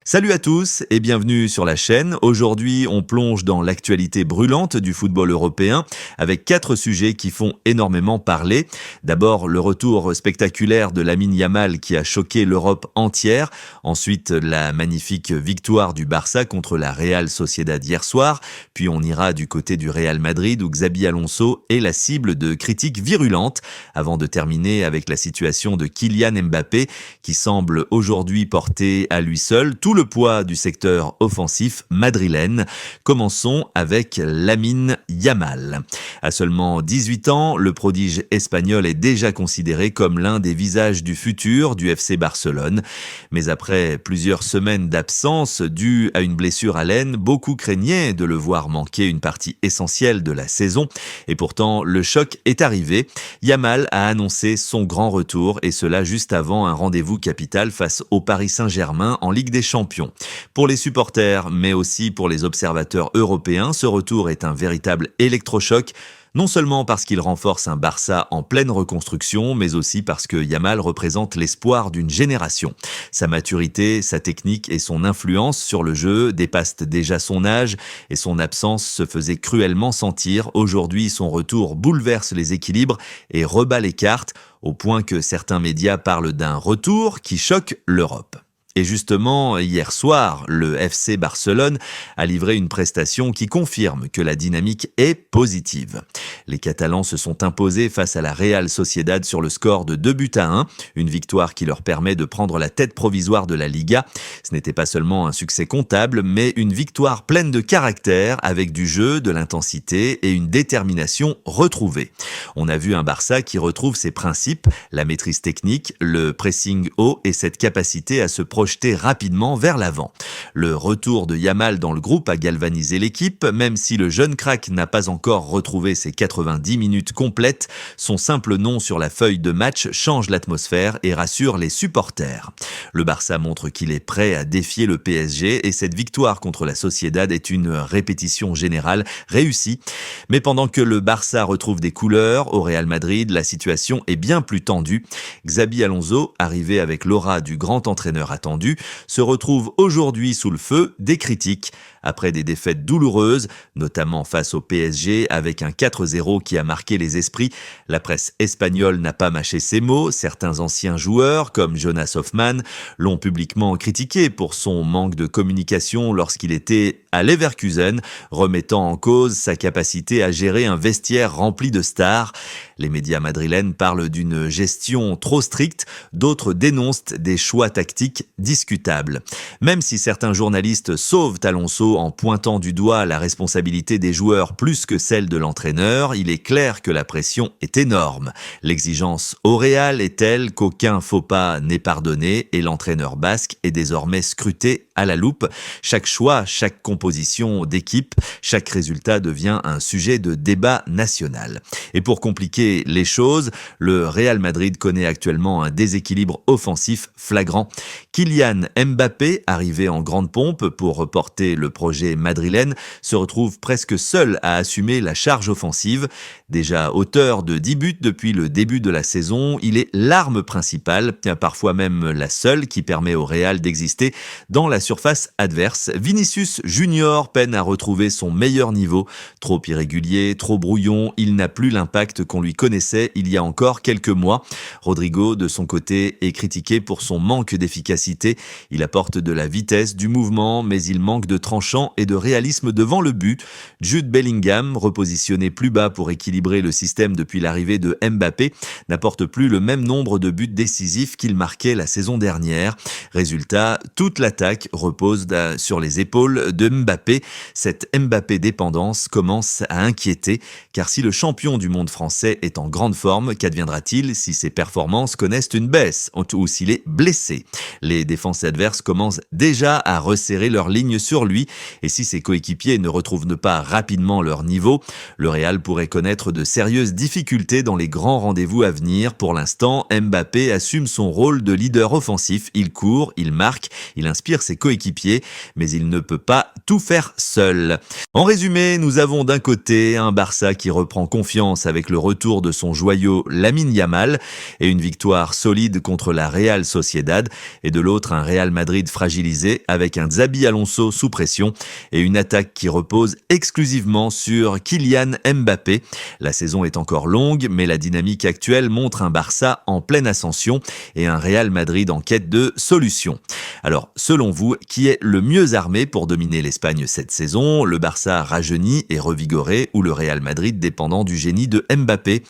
Salut à tous et bienvenue sur la chaîne. Aujourd'hui, on plonge dans l'actualité brûlante du football européen avec 4 sujets qui font énormément parler. D'abord, le retour spectaculaire de Lamine Yamal qui a choqué l'Europe entière. Ensuite, la magnifique victoire du Barça contre la Real Sociedad hier soir. Puis on ira du côté du Real Madrid où Xabi Alonso est la cible de critiques virulentes. Avant de terminer avec la situation de Kylian Mbappé qui semble aujourd'hui porter à lui seul tout le poids du secteur offensif madrilène. Commençons avec Lamine Yamal. À seulement 18 ans, le prodige espagnol est déjà considéré comme l'un des visages du futur du FC Barcelone. Mais après plusieurs semaines d'absence dues à une blessure à l'aine, beaucoup craignaient de le voir manquer une partie essentielle de la saison. Et pourtant, le choc est arrivé. Yamal a annoncé son grand retour et cela juste avant un rendez-vous capital face au Paris Saint-Germain en Ligue des Champions. Pour les supporters, mais aussi pour les observateurs européens, ce retour est un véritable électrochoc. Non seulement parce qu'il renforce un Barça en pleine reconstruction, mais aussi parce que Yamal représente l'espoir d'une génération. Sa maturité, sa technique et son influence sur le jeu dépassent déjà son âge et son absence se faisait cruellement sentir. Aujourd'hui, son retour bouleverse les équilibres et rebat les cartes, au point que certains médias parlent d'un retour qui choque l'Europe. Et justement, hier soir, le FC Barcelone a livré une prestation qui confirme que la dynamique est positive. Les Catalans se sont imposés face à la Real Sociedad sur le score de 2-1, une victoire qui leur permet de prendre la tête provisoire de la Liga. Ce n'était pas seulement un succès comptable, mais une victoire pleine de caractère, avec du jeu, de l'intensité et une détermination retrouvée. On a vu un Barça qui retrouve ses principes, la maîtrise technique, le pressing haut et cette capacité à se projeter rapidement vers l'avant. Le retour de Yamal dans le groupe a galvanisé l'équipe, même si le jeune crack n'a pas encore retrouvé ses 90 minutes complètes, son simple nom sur la feuille de match change l'atmosphère et rassure les supporters. Le Barça montre qu'il est prêt à défier le PSG et cette victoire contre la Sociedad est une répétition générale réussie. Mais pendant que le Barça retrouve des couleurs, au Real Madrid, la situation est bien plus tendue. Xabi Alonso, arrivé avec l'aura du grand entraîneur attendu, se retrouve aujourd'hui sous le feu des critiques. Après des défaites douloureuses, notamment face au PSG avec un 4-0 qui a marqué les esprits, la presse espagnole n'a pas mâché ses mots. Certains anciens joueurs, comme Jonas Hoffmann, l'ont publiquement critiqué pour son manque de communication lorsqu'il était à Leverkusen, remettant en cause sa capacité à gérer un vestiaire rempli de stars. Les médias madrilènes parlent d'une gestion trop stricte, d'autres dénoncent des choix tactiques discutables. Même si certains journalistes sauvent Alonso en pointant du doigt la responsabilité des joueurs plus que celle de l'entraîneur, il est clair que la pression est énorme. L'exigence au Real est telle qu'aucun faux pas n'est pardonné et l'entraîneur basque est désormais scruté à la loupe. Chaque choix, chaque composition d'équipe, chaque résultat devient un sujet de débat national. Et pour compliquer les choses, le Real Madrid connaît actuellement un déséquilibre offensif flagrant. Kylian Mbappé, arrivé en grande pompe pour porter le projet madrilène, se retrouve presque seul à assumer la charge offensive. Déjà auteur de 10 buts depuis le début de la saison, il est l'arme principale, parfois même la seule qui permet au Real d'exister dans la surface adverse. Vinicius Junior peine à retrouver son meilleur niveau. Trop irrégulier, trop brouillon, il n'a plus l'impact qu'on lui connaissait il y a encore quelques mois. Rodrigo, de son côté, est critiqué pour son manque d'efficacité. Il apporte de la vitesse, du mouvement, mais il manque de tranchant et de réalisme devant le but. Jude Bellingham, repositionné plus bas pour équilibrer le système depuis l'arrivée de Mbappé, n'apporte plus le même nombre de buts décisifs qu'il marquait la saison dernière. Résultat, toute l'attaque repose sur les épaules de Mbappé. Cette Mbappé dépendance commence à inquiéter, car si le champion du monde français est en grande forme, qu'adviendra-t-il si ses performances connaissent une baisse ou s'il est blessé? Les défenses adverses commencent déjà à resserrer leur ligne sur lui et si ses coéquipiers ne retrouvent pas rapidement leur niveau, le Real pourrait connaître de sérieuses difficultés dans les grands rendez-vous à venir. Pour l'instant, Mbappé assume son rôle de leader offensif. Il court, il marque, il inspire ses coéquipiers, mais il ne peut pas tout faire seul. En résumé, nous avons d'un côté un Barça qui reprend confiance avec le retour de son joyau Lamine Yamal et une victoire solide contre la Real Sociedad, et de l'autre un Real Madrid fragilisé avec un Xabi Alonso sous pression et une attaque qui repose exclusivement sur Kylian Mbappé. La saison est encore longue, mais la dynamique actuelle montre un Barça en pleine ascension et un Real Madrid en quête de solutions. Alors, selon vous, qui est le mieux armé pour dominer l'Espagne cette saison? Le Barça rajeuni et revigoré ou le Real Madrid dépendant du génie de Mbappé?